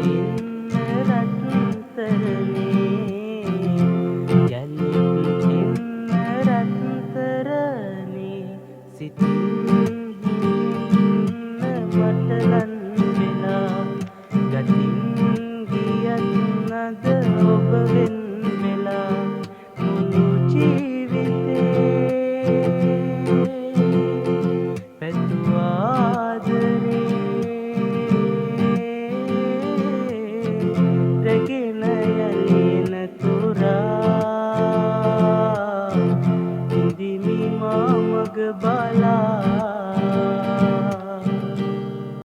ඉන්න රත්තරනේ යලිත් එන්න රත්තරනේ සිතින් මට ලන් වෙලා ගතින් ගියත් නද ඔබ වෙන් වෙලා මුළු ජීවිතේ පැතුආදරේ රැගෙන යලින තුරා ඉදිමි මා මග බලා